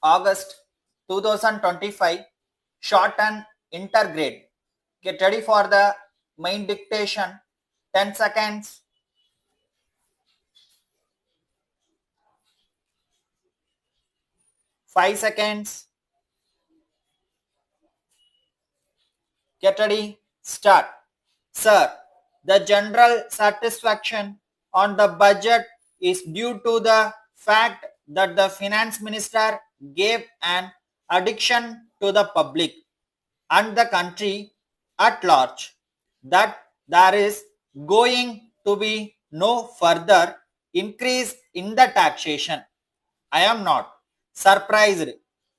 August 2025, short and intergrade. Get ready for the main dictation. 10 seconds. 5 seconds. Get ready. Start. Sir, the general satisfaction on the budget is due to the fact that the finance minister gave an addiction to the public and the country at large that there is going to be no further increase in the taxation. I am not surprised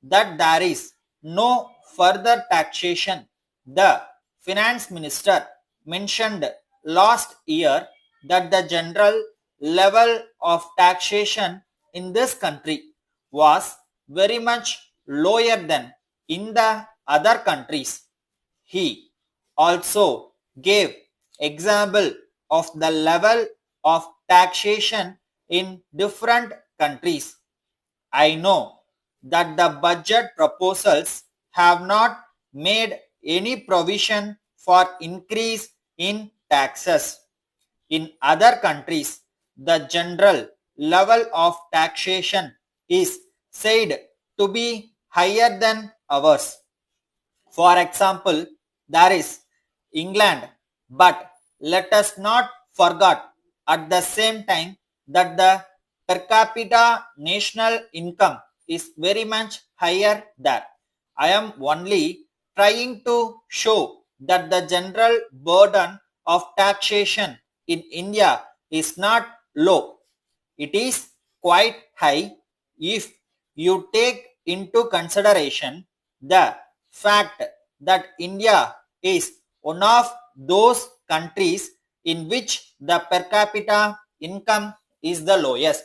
that there is no further taxation. The finance minister mentioned last year that the general level of taxation in this country was very much lower than in the other countries. He also gave example of the level of taxation in different countries. I know that the budget proposals have not made any provision for increase in taxes. In other countries, the general level of taxation is said to be higher than ours. For example, there is England, but let us not forget at the same time that the per capita national income is very much higher there. I am only trying to show that the general burden of taxation in India is not low. It is quite high if you take into consideration the fact that India is one of those countries in which the per capita income is the lowest.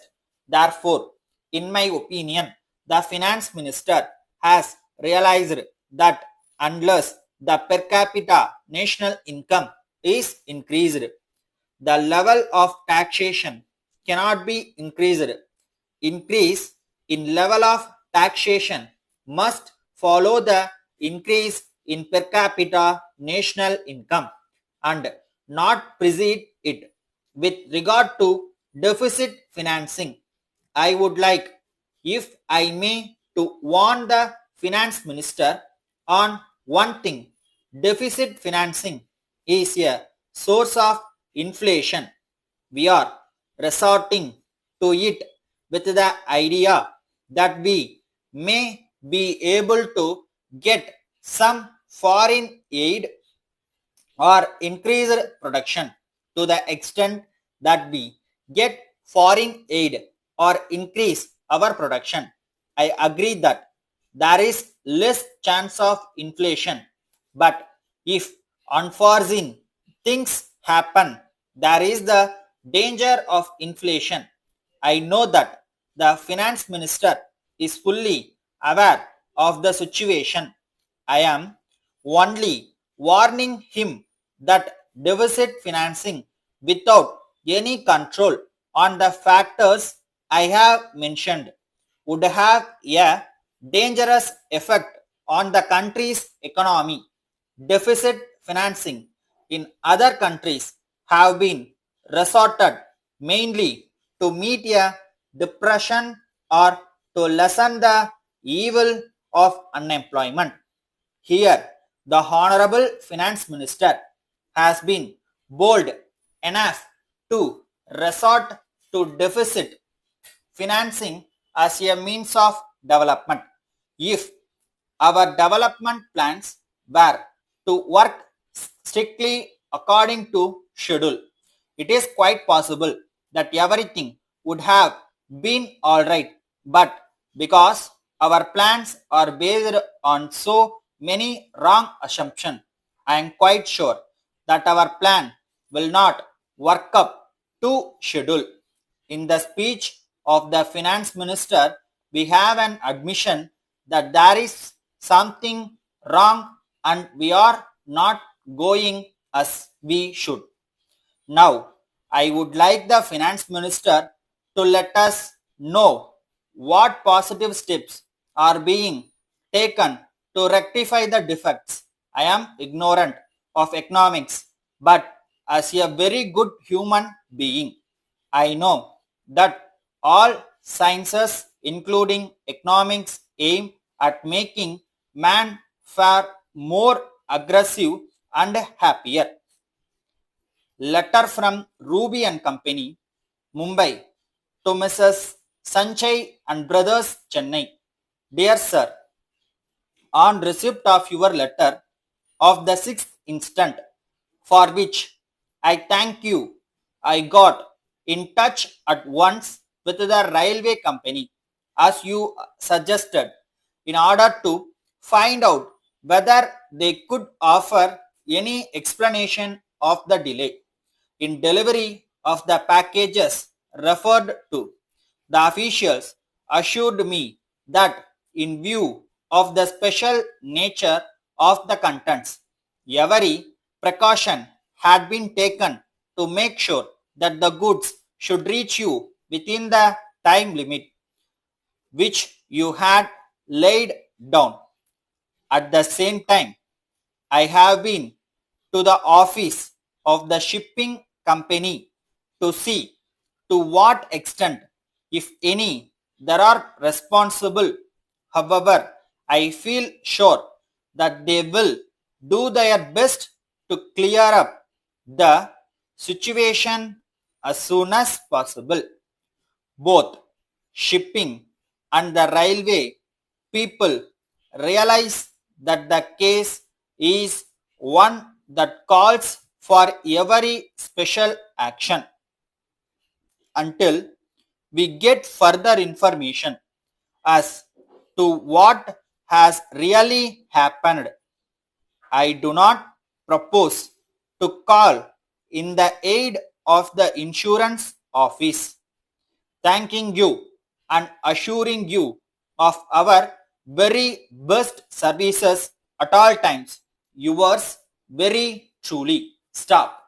Therefore, in my opinion, the finance minister has realized that unless the per capita national income is increased, the level of taxation cannot be increased. Increase in level of taxation must follow the increase in per capita national income and not precede it. With regard to deficit financing, I would like, if I may, to warn the finance minister on one thing. Deficit financing is a source of inflation. We are resorting to it with the idea that we may be able to get some foreign aid or increased production. To the extent that we get foreign aid or increase our production, I agree that there is less chance of inflation. But if unforeseen things happen, there is the danger of inflation. I know that the finance minister is fully aware of the situation. I am only warning him that deficit financing without any control on the factors I have mentioned would have a dangerous effect on the country's economy. Deficit financing in other countries have been resorted mainly to meet a depression or to lessen the evil of unemployment. Here, the Honorable Finance Minister has been bold enough to resort to deficit financing as a means of development. If our development plans were to work strictly according to schedule, it is quite possible that everything would have been alright. But because our plans are based on so many wrong assumptions, I am quite sure that our plan will not work up to schedule. In the speech of the finance minister, we have an admission that there is something wrong and we are not going as we should. Now, I would like the finance minister to let us know what positive steps are being taken to rectify the defects. I am ignorant of economics, but as a very good human being, I know that all sciences, including economics, aim at making man far more aggressive and happier. Letter from Ruby and Company, Mumbai, to Mrs. Sanjay and Brothers, Chennai. Dear Sir, on receipt of your letter of the 6th instant, for which I thank you, I got in touch at once with the railway company as you suggested in order to find out whether they could offer any explanation of the delay in delivery of the packages referred to. The officials assured me that in view of the special nature of the contents, every precaution had been taken to make sure that the goods should reach you within the time limit which you had laid down. At the same time, I have been to the office of the shipping company to see to what extent, if any, they are responsible. However, I feel sure that they will do their best to clear up the situation as soon as possible. Both shipping and the railway people realize that the case is one that calls for every special action until we get further information as to what has really happened. I do not propose to call in the aid of the insurance office, thanking you and assuring you of our very best services at all times. Yours very truly. Stop.